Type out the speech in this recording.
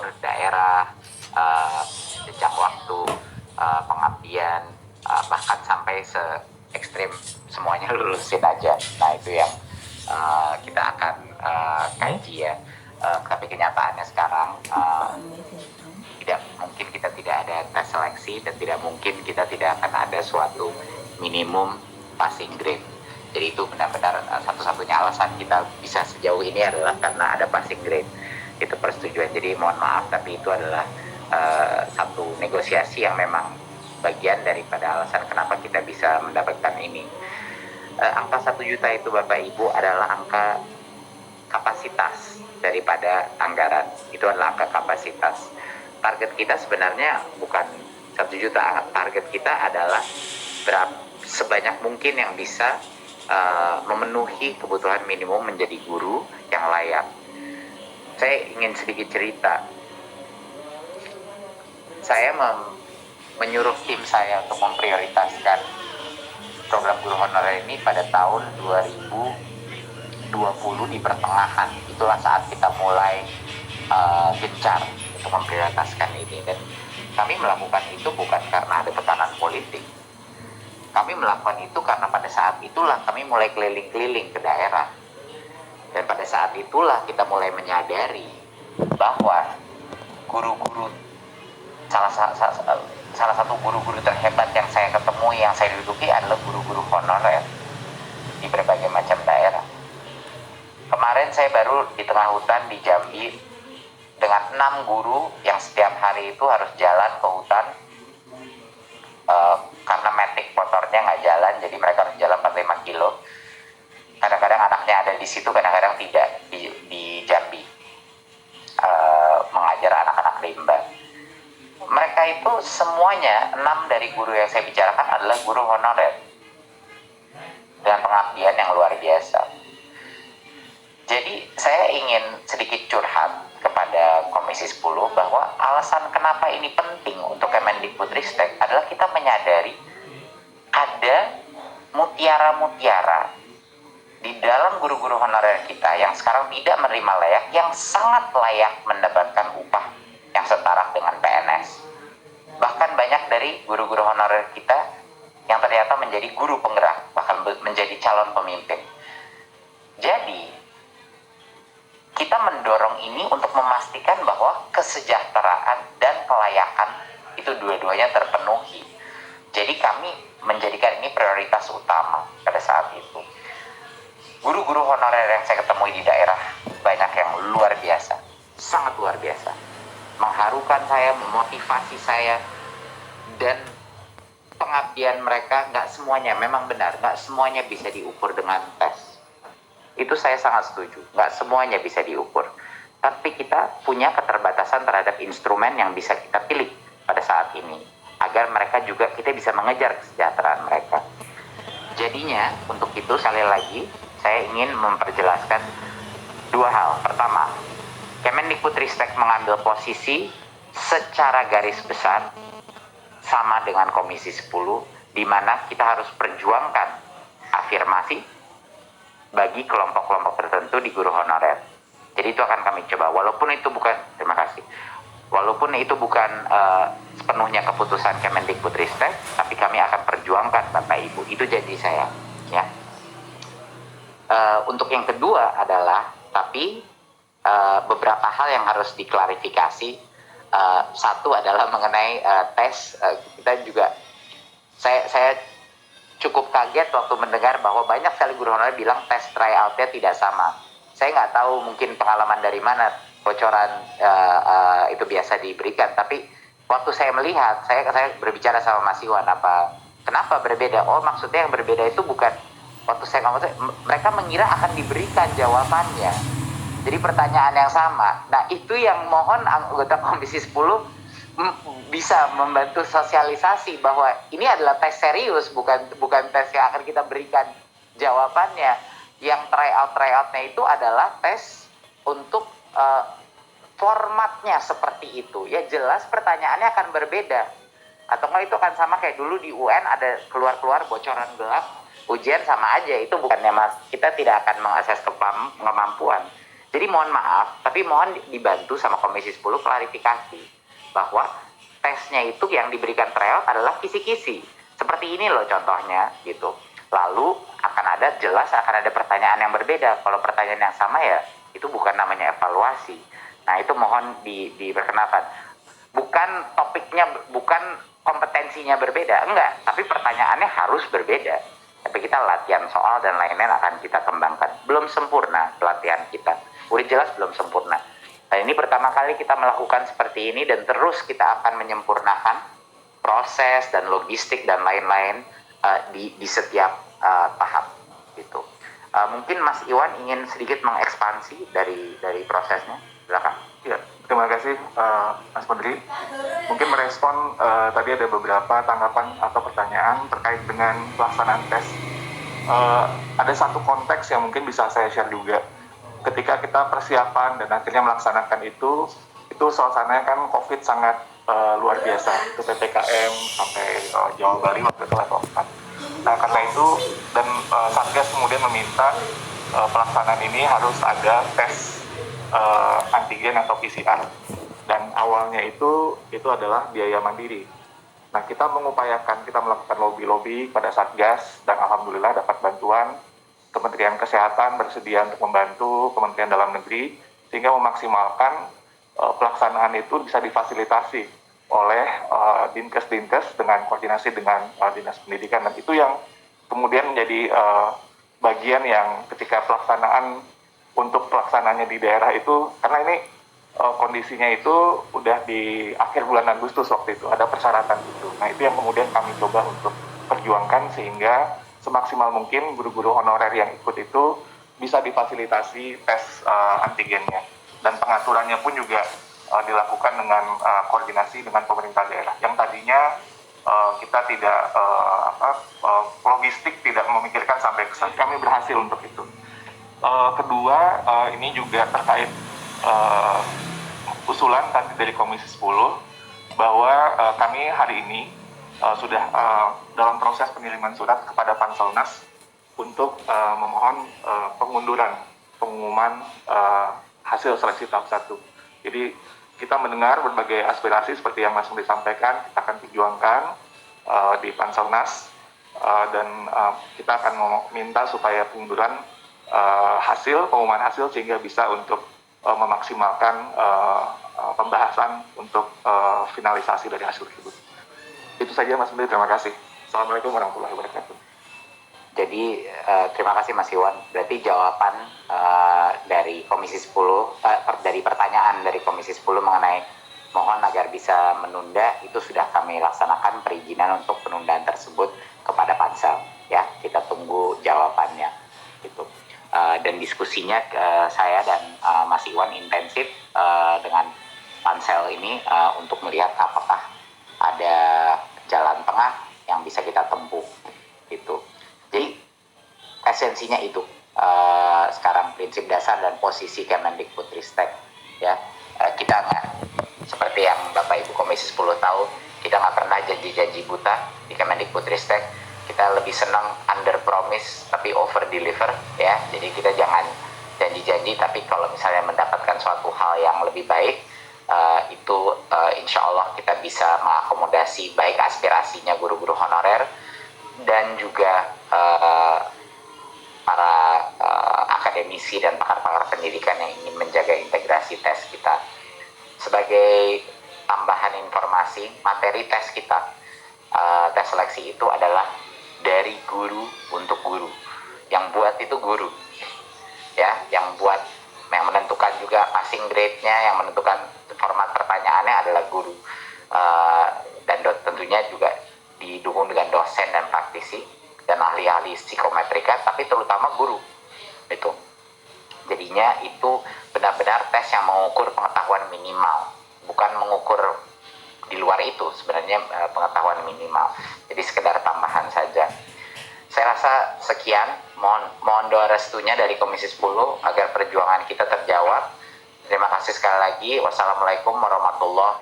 umur, daerah, jejak waktu, pengabdian, bahkan sampai se ekstrim semuanya lulusin aja. Nah itu yang kita akan kaji ya. Tapi kenyataannya sekarang tidak mungkin kita tidak ada tes seleksi dan tidak mungkin kita tidak akan ada suatu minimum passing grade. Jadi itu benar-benar satu-satunya alasan kita bisa sejauh ini adalah karena ada passing grade. Itu persetujuan. Jadi mohon maaf tapi itu adalah satu negosiasi yang memang bagian daripada alasan kenapa kita bisa mendapatkan ini. Angka 1 juta itu Bapak Ibu adalah angka kapasitas daripada anggaran. Itu adalah angka kapasitas. Target kita sebenarnya bukan 1 juta. Target kita adalah sebanyak mungkin yang bisa memenuhi kebutuhan minimum menjadi guru yang layak. Saya ingin sedikit cerita. Saya menyuruh tim saya untuk memprioritaskan program guru honorer ini pada tahun 2020 di pertengahan. Itulah saat kita mulai gencar untuk memprioritaskan ini. Dan kami melakukan itu bukan karena ada tekanan politik. Kami melakukan itu karena pada saat itulah kami mulai keliling-keliling ke daerah. Dan pada saat itulah kita mulai menyadari bahwa guru-guru, salah satu guru-guru terhebat yang saya ketemu, yang saya duduki adalah guru-guru honorer di berbagai macam daerah. Kemarin saya baru di tengah hutan di Jambi dengan 6 guru yang setiap hari itu harus jalan ke hutan karena matic motornya nggak jalan, jadi mereka harus jalan 45 kilo. Kadang-kadang anaknya ada di situ, kadang-kadang tidak di Jambi, mengajar anak-anak rimba. Mereka itu semuanya 6 dari guru yang saya bicarakan adalah guru honorer dengan pengabdian yang luar biasa. Jadi saya ingin sedikit curhat kepada Komisi 10 bahwa alasan kenapa ini penting untuk Kemendikbudristek adalah kita menyadari ada mutiara-mutiara di dalam guru-guru honorer kita yang sekarang tidak menerima layak, yang sangat layak mendapatkan upah yang setara dengan PNS. Bahkan banyak dari guru-guru honorer kita yang ternyata menjadi guru penggerak, bahkan menjadi calon pemimpin. Jadi kita mendorong ini untuk memastikan bahwa kesejahteraan dan kelayakan itu dua-duanya terpenuhi. Jadi kami menjadikan ini prioritas utama pada saat itu. Guru-guru honorer yang saya ketemu di daerah banyak yang luar biasa, sangat luar biasa, mengharukan saya, memotivasi saya, dan pengabdian mereka nggak semuanya, memang benar, nggak semuanya bisa diukur dengan tes. Itu saya sangat setuju, nggak semuanya bisa diukur. Tapi kita punya keterbatasan terhadap instrumen yang bisa kita pilih pada saat ini, agar mereka juga, kita bisa mengejar kesejahteraan mereka. Jadinya, untuk itu sekali lagi, saya ingin memperjelaskan 2 hal. Pertama, Kemendikbudristek mengambil posisi secara garis besar sama dengan Komisi 10, di mana kita harus perjuangkan afirmasi bagi kelompok-kelompok tertentu di guru honorer. Jadi itu akan kami coba, walaupun itu bukan, terima kasih, walaupun itu bukan sepenuhnya keputusan Kemendikbudristek, tapi kami akan perjuangkan Bapak Ibu. Itu janji saya, ya. Untuk yang kedua adalah, tapi beberapa hal yang harus diklarifikasi. Satu adalah mengenai tes. Kita juga, saya cukup kaget waktu mendengar bahwa banyak sekali guru honorer bilang tes tryout-nya tidak sama. Saya nggak tahu mungkin pengalaman dari mana bocoran itu biasa diberikan. Tapi waktu saya melihat, saya berbicara sama Mas Iwan, kenapa berbeda? Oh, maksudnya yang berbeda itu bukan, waktu saya ngomong, mereka mengira akan diberikan jawabannya. Jadi pertanyaan yang sama. Nah itu yang mohon anggota Komisi 10 bisa membantu sosialisasi bahwa ini adalah tes serius, bukan tes yang akan kita berikan jawabannya. Yang tryout-nya itu adalah tes untuk formatnya seperti itu. Ya jelas pertanyaannya akan berbeda. Atau enggak itu akan sama kayak dulu di UN ada keluar-keluar bocoran gelap, ujian sama aja. Itu bukannya kita tidak akan mengakses kemampuan. Jadi mohon maaf, tapi mohon dibantu sama Komisi 10 klarifikasi bahwa tesnya itu yang diberikan tryout adalah kisi-kisi. Seperti ini loh contohnya gitu. Lalu jelas akan ada pertanyaan yang berbeda. Kalau pertanyaan yang sama ya itu bukan namanya evaluasi. Nah itu mohon diperkenalkan. Bukan topiknya, bukan kompetensinya berbeda, enggak. Tapi pertanyaannya harus berbeda. Tapi kita latihan soal dan lain-lain akan kita kembangkan. Belum sempurna pelatihan kita. Udah jelas belum sempurna. Nah ini pertama kali kita melakukan seperti ini dan terus kita akan menyempurnakan proses dan logistik dan lain-lain di setiap tahap gitu. Mungkin Mas Iwan ingin sedikit mengekspansi dari prosesnya, silakan. Ya, terima kasih Mas Menteri. Mungkin merespon tadi ada beberapa tanggapan atau pertanyaan terkait dengan pelaksanaan tes. Ada satu konteks yang mungkin bisa saya share juga. Ketika kita persiapan dan akhirnya melaksanakan itu suasananya kan COVID sangat luar biasa. Itu PPKM sampai Jawa Bali waktu itu level 4. Nah karena itu dan Satgas kemudian meminta pelaksanaan ini harus ada tes antigen atau PCR, dan awalnya itu adalah biaya mandiri. Nah kita melakukan lobby pada Satgas dan alhamdulillah dapat bantuan. Kementerian Kesehatan bersedia untuk membantu Kementerian Dalam Negeri sehingga memaksimalkan pelaksanaan itu bisa difasilitasi oleh Dinkes dengan koordinasi dengan Dinas Pendidikan, dan itu yang kemudian menjadi bagian yang ketika untuk pelaksananya di daerah itu, karena ini kondisinya itu udah di akhir bulan Agustus waktu itu, ada persyaratan itu. Nah itu yang kemudian kami coba untuk perjuangkan sehingga semaksimal mungkin guru-guru honorer yang ikut itu bisa difasilitasi tes antigennya, dan pengaturannya pun juga dilakukan dengan koordinasi dengan pemerintah daerah yang tadinya kita tidak logistik tidak memikirkan sampai ke sana. Kami berhasil untuk itu. Kedua, ini juga terkait usulan tadi dari Komisi 10 bahwa kami hari ini sudah dalam proses pengiriman surat kepada Panselnas untuk memohon pengunduran pengumuman hasil seleksi tahap 1. Jadi kita mendengar berbagai aspirasi seperti yang Mas Menteri sampaikan, kita akan perjuangkan di Panselnas dan kita akan meminta supaya pengunduran pengumuman hasil sehingga bisa untuk memaksimalkan pembahasan untuk finalisasi dari hasil tersebut. Itu saja Mas Menteri, terima kasih. Assalamualaikum warahmatullahi wabarakatuh. Jadi terima kasih Mas Iwan. Berarti jawaban dari Komisi 10 dari pertanyaan dari Komisi 10 mengenai mohon agar bisa menunda itu sudah kami laksanakan perizinan untuk penundaan tersebut kepada Pansel ya. Kita tunggu jawabannya gitu. Dan diskusinya saya dan Mas Iwan intensif dengan Pansel ini untuk melihat apakah ada jalan tengah yang bisa kita tempuh gitu. Jadi esensinya itu sekarang prinsip dasar dan posisi Kemendikbudristek ya. Kita nggak seperti yang Bapak Ibu Komisi 10 tahu, kita nggak pernah janji-janji buta di Kemendikbudristek. Kita lebih senang under promise tapi over deliver ya. Jadi kita jangan janji-janji, tapi kalau misalnya mendapatkan suatu hal yang lebih baik itu insya Allah kita bisa mengakomodasi baik aspirasinya guru-guru honorer dan juga para akademisi dan pakar-pakar pendidikan yang ingin menjaga integrasi tes kita. Sebagai tambahan informasi, materi tes kita, tes seleksi itu adalah dari guru untuk guru. Yang buat itu guru, ya, yang menentukan juga passing grade-nya, yang menentukan format pertanyaannya adalah guru, dan tentunya juga didukung dengan dosen dan praktisi dan ahli-ahli psikometrika, tapi terutama guru itu. Jadinya itu benar-benar tes yang mengukur pengetahuan minimal, bukan mengukur di luar itu sebenarnya pengetahuan minimal. Jadi sekedar tambahan saja. Saya rasa sekian, mohon doa restunya dari Komisi 10 agar perjuangan kita terjawab. Terima kasih sekali lagi. Wassalamualaikum warahmatullahi wabarakatuh.